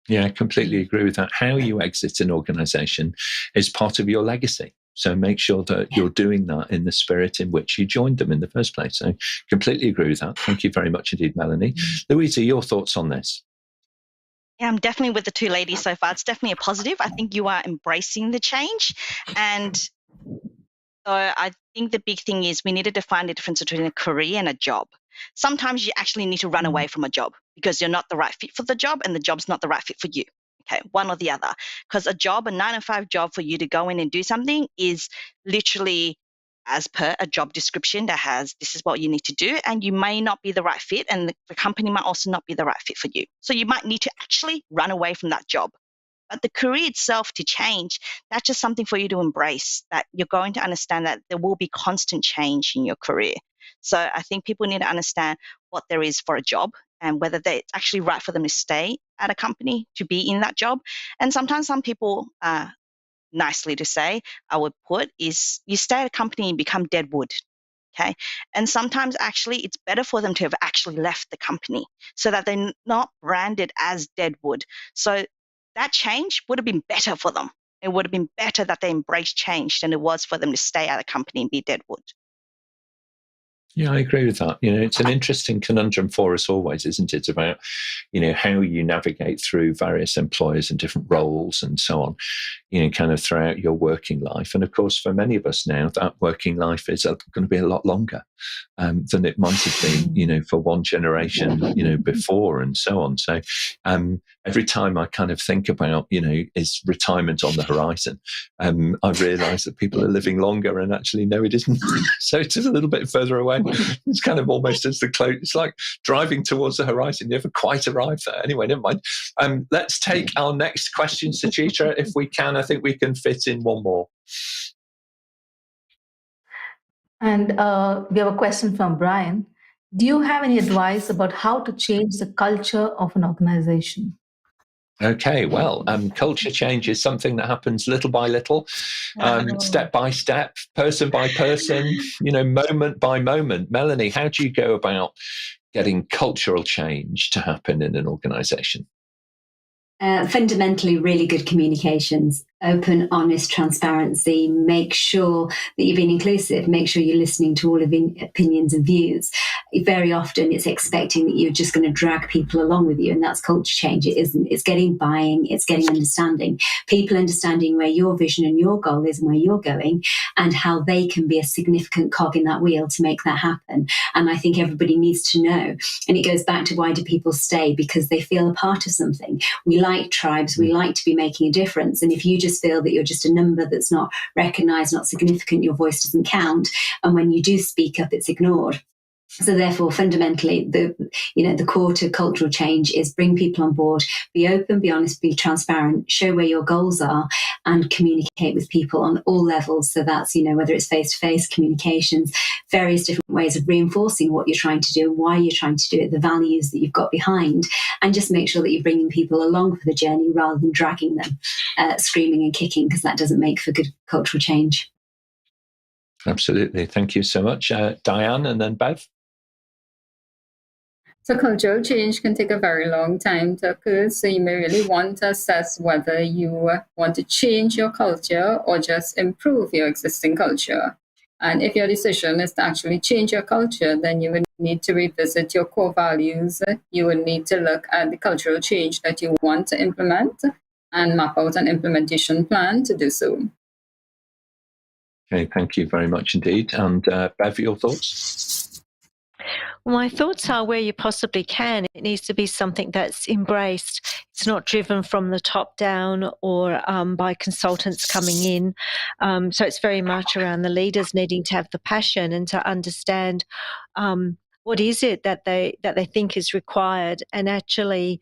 Speaker 1: Yeah, I completely agree with that. How you exit an organisation is part of your legacy. So make sure that you're doing that in the spirit in which you joined them in the first place. So completely agree with that. Thank you very much indeed, Melanie. Louisa, your thoughts on this?
Speaker 4: Yeah, I'm definitely with the two ladies so far. It's definitely a positive. I think you are embracing the change. And so I think the big thing is we need to define the difference between a career and a job. Sometimes you actually need to run away from a job because you're not the right fit for the job and the job's not the right fit for you. Okay, one or the other. Because a 9-to-5 job for you to go in and do something is literally as per a job description that has, this is what you need to do, and you may not be the right fit, and the company might also not be the right fit for you. So you might need to actually run away from that job. But the career itself to change, that's just something for you to embrace, that you're going to understand that there will be constant change in your career. So I think people need to understand what there is for a job and whether it's actually right for them to stay at a company, to be in that job. And sometimes some people, nicely to say, I would put, is you stay at a company and become dead wood. Okay. And sometimes actually it's better for them to have actually left the company so that they're not branded as dead wood. So that change would have been better for them. It would have been better that they embraced change than it was for them to stay at a company and be dead wood.
Speaker 1: Yeah, I agree with that. It's an interesting conundrum for us always, isn't it? About, how you navigate through various employers and different roles and so on, kind of throughout your working life. And of course, for many of us now, that working life is going to be a lot longer than it might have been, for one generation, before and so on. So every time I kind of think about, is retirement on the horizon, I realise that people are living longer, and actually, no, it isn't. So it's a little bit further away. It's kind of almost as it's like driving towards the horizon. You never quite arrive there. Anyway, never mind. Let's take our next question, Suchitra, if we can. I think we can fit in one more.
Speaker 2: And we have a question from Brian. Do you have any advice about how to change the culture of an organization?
Speaker 1: Okay, well, culture change is something that happens little by little, step by step, person by person, moment by moment. Melanie, how do you go about getting cultural change to happen in an organization?
Speaker 5: Fundamentally, really good communications, open, honest, transparency. Make sure that you're being inclusive. Make sure you're listening to all of opinions and views. Very often it's expecting that you're just going to drag people along with you, and that's culture change. It isn't. It's getting buying, it's getting understanding. People understanding where your vision and your goal is and where you're going, and how they can be a significant cog in that wheel to make that happen. And I think everybody needs to know. And it goes back to, why do people stay? Because they feel a part of something. We like tribes, we like to be making a difference. And if you just feel that you're just a number that's not recognized, not significant, your voice doesn't count, and when you do speak up, it's ignored. So therefore, fundamentally, the core to cultural change is bring people on board, be open, be honest, be transparent, show where your goals are, and communicate with people on all levels. So that's, whether it's face-to-face communications, various different ways of reinforcing what you're trying to do and why you're trying to do it, the values that you've got behind, and just make sure that you're bringing people along for the journey rather than dragging them, screaming and kicking, because that doesn't make for good cultural change.
Speaker 1: Absolutely. Thank you so much. Dianne, and then Bev.
Speaker 6: So cultural change can take a very long time to occur. So you may really want to assess whether you want to change your culture or just improve your existing culture. And if your decision is to actually change your culture, then you would need to revisit your core values. You would need to look at the cultural change that you want to implement and map out an implementation plan to do so.
Speaker 1: Okay, thank you very much indeed. And Bev, your thoughts?
Speaker 7: My thoughts are where you possibly can, it needs to be something that's embraced. It's not driven from the top down or by consultants coming in. So it's very much around the leaders needing to have the passion and to understand what is it that they think is required, and actually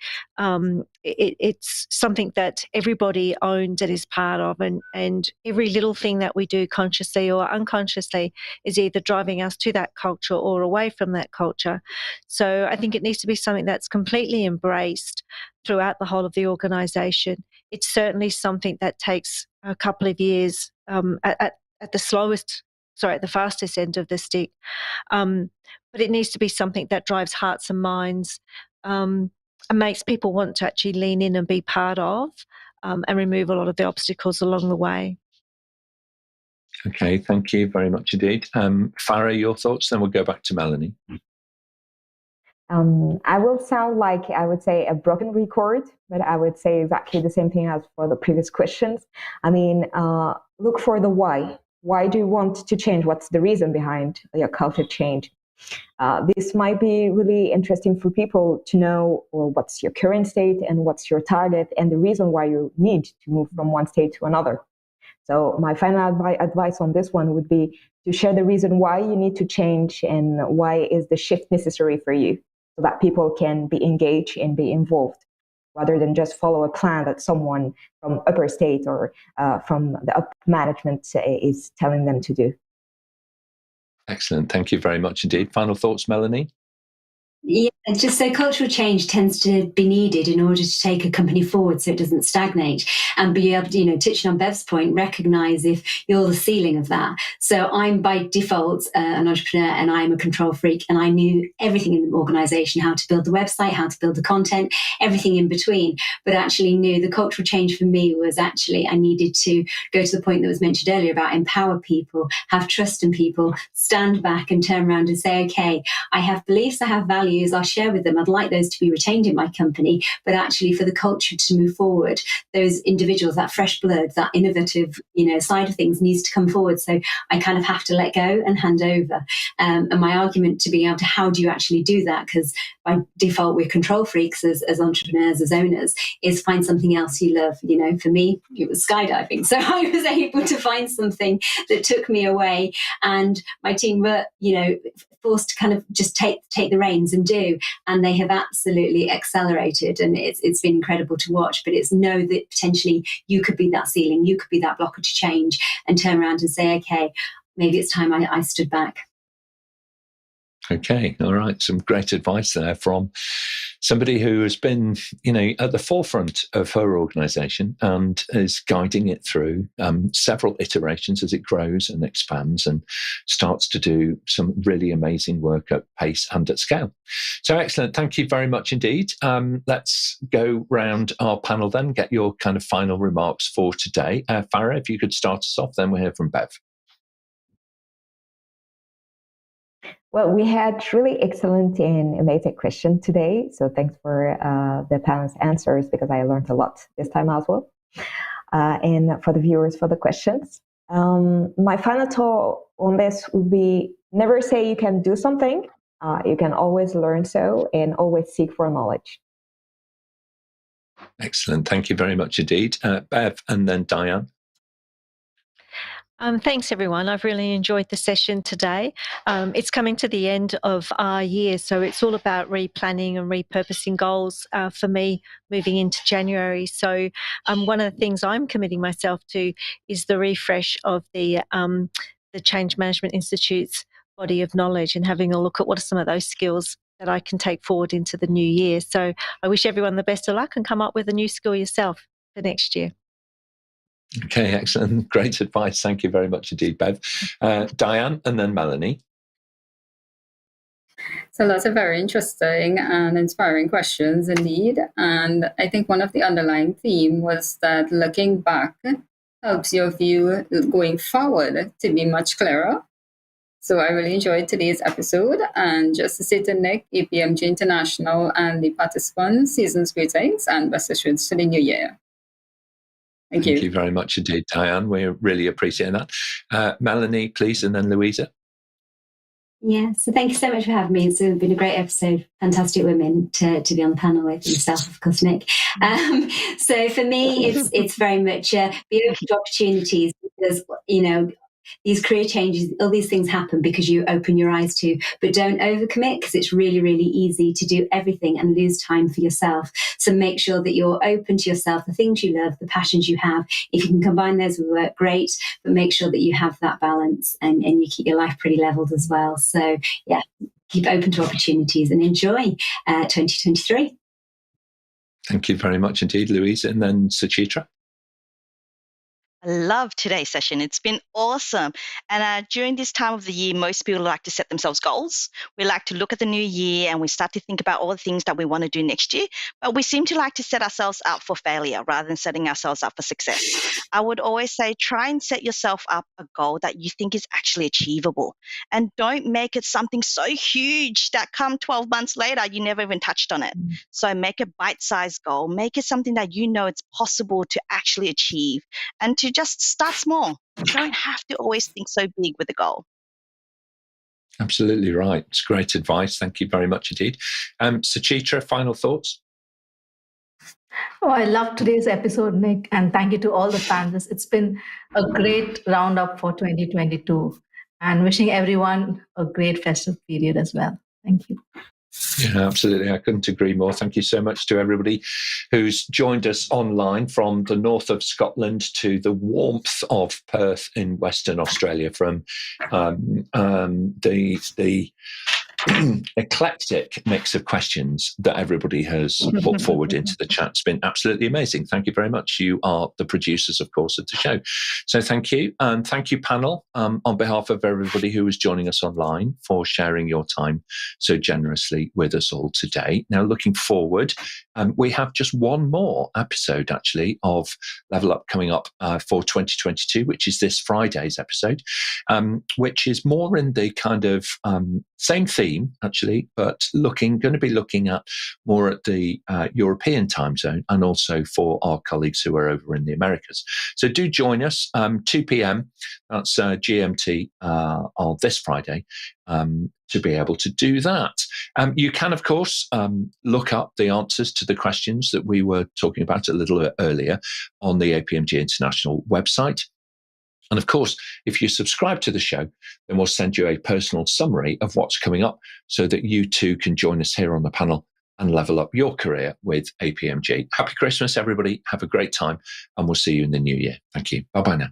Speaker 7: it's something that everybody owns and is part of, and every little thing that we do consciously or unconsciously is either driving us to that culture or away from that culture. So I think it needs to be something that's completely embraced throughout the whole of the organisation. It's certainly something that takes a couple of years at the fastest end of the stick. But it needs to be something that drives hearts and minds and makes people want to actually lean in and be part of and remove a lot of the obstacles along the way.
Speaker 1: Okay, thank you very much indeed. Farah, your thoughts? Then we'll go back to Melanie.
Speaker 3: I will sound like, I would say, a broken record, but I would say exactly the same thing as for the previous questions. I mean, look for the why. Why do you want to change? What's the reason behind your culture change? This might be really interesting for people to know, well, what's your current state and what's your target and the reason why you need to move from one state to another. So my final advice on this one would be to share the reason why you need to change and why is the shift necessary for you, so that people can be engaged and be involved, rather than just follow a plan that someone from upper state or from the up management is telling them to do.
Speaker 1: Excellent. Thank you very much indeed. Final thoughts, Melanie?
Speaker 5: Yeah, just so cultural change tends to be needed in order to take a company forward so it doesn't stagnate, and be able to, touching on Bev's point, recognize if you're the ceiling of that. So I'm by default an entrepreneur and I'm a control freak, and I knew everything in the organization, how to build the website, how to build the content, everything in between, but actually knew the cultural change for me was actually I needed to go to the point that was mentioned earlier about empower people, have trust in people, stand back and turn around and say, okay, I have beliefs, I have values, I'll share with them. I'd like those to be retained in my company, but actually for the culture to move forward, those individuals, that fresh blood, that innovative, side of things needs to come forward. So I kind of have to let go and hand over. And my argument to be able to, how do you actually do that? Because by default, we're control freaks as entrepreneurs, as owners, is find something else you love. For me, it was skydiving. So I was able to find something that took me away, and my team were, forced to kind of just take the reins and do, and they have absolutely accelerated, and it's been incredible to watch. But it's know that potentially you could be that ceiling, you could be that blocker to change, and turn around and say, okay, maybe it's time I stood back.
Speaker 1: Okay, all right. Some great advice there from somebody who has been, at the forefront of her organisation and is guiding it through several iterations as it grows and expands and starts to do some really amazing work at pace and at scale. So excellent. Thank you very much indeed. Let's go round our panel then, get your kind of final remarks for today. Farah, if you could start us off, then we'll hear from Bev.
Speaker 3: Well, we had really excellent and amazing questions today. So thanks for the panel's answers, because I learned a lot this time as well. And for the viewers, for the questions. My final thought on this would be, never say you can do something. You can always learn so, and always seek for knowledge.
Speaker 1: Excellent. Thank you very much indeed. Bev, and then Dianne.
Speaker 7: Thanks, everyone. I've really enjoyed the session today. It's coming to the end of our year, so it's all about replanning and repurposing goals for me moving into January. So one of the things I'm committing myself to is the refresh of the Change Management Institute's body of knowledge, and having a look at what are some of those skills that I can take forward into the new year. So I wish everyone the best of luck and come up with a new skill yourself for next year.
Speaker 1: Okay, excellent. Great advice. Thank you very much indeed, Bev. Dianne, and then Melanie.
Speaker 6: So lots of very interesting and inspiring questions indeed. And I think one of the underlying theme was that looking back helps your view going forward to be much clearer. So I really enjoyed today's episode. And just to say to Nick, APMG International and the participants, season's greetings and best wishes to the new year. Thank you.
Speaker 1: Thank you very much indeed, Dianne. We really appreciate that. Melanie, please, and then Louisa.
Speaker 5: Yeah, so thank you so much for having me. It's been a great episode. Fantastic women to be on the panel with, yourself, of course, Nick. So for me, it's very much be open to opportunities, because these career changes, all these things happen because you open your eyes to, but don't overcommit, because it's really, really easy to do everything and lose time for yourself. So make sure that you're open to yourself, the things you love, the passions you have. If you can combine those with work, great, but make sure that you have that balance and you keep your life pretty leveled as well. So yeah, keep open to opportunities and enjoy 2023.
Speaker 1: Thank you very much indeed, Louisa. And then Suchitra.
Speaker 4: I love today's session. It's been awesome. And during this time of the year, most people like to set themselves goals. We like to look at the new year and we start to think about all the things that we want to do next year. But we seem to like to set ourselves up for failure rather than setting ourselves up for success. I would always say try and set yourself up a goal that you think is actually achievable. And don't make it something so huge that come 12 months later, you never even touched on it. So make a bite-sized goal. Make it something that you know it's possible to actually achieve, and to just start small. You don't have to always think so big with a goal.
Speaker 1: Absolutely right. It's great advice. Thank you very much indeed. Suchitra, final thoughts?
Speaker 2: Oh, I love today's episode, Nick, and thank you to all the panelists. It's been a great roundup for 2022, and wishing everyone a great festive period as well. Thank you.
Speaker 1: Yeah, absolutely. I couldn't agree more. Thank you so much to everybody who's joined us online from the north of Scotland to the warmth of Perth in Western Australia, from the eclectic mix of questions that everybody has put forward into the chat. It's been absolutely amazing. Thank you very much. You are the producers, of course, of the show. So thank you. And thank you, panel, on behalf of everybody who is joining us online, for sharing your time so generously with us all today. Now, looking forward, we have just one more episode, actually, of Level Up coming up for 2022, which is this Friday's episode, which is more in the kind of same theme, actually, but going to be looking at more at the European time zone, and also for our colleagues who are over in the Americas. So do join us, 2 p.m. That's GMT on this Friday, to be able to do that. You can, of course, look up the answers to the questions that we were talking about a little bit earlier on the APMG International website. And of course, if you subscribe to the show, then we'll send you a personal summary of what's coming up, so that you too can join us here on the panel and level up your career with APMG. Happy Christmas, everybody. Have a great time, and we'll see you in the new year. Thank you. Bye-bye now.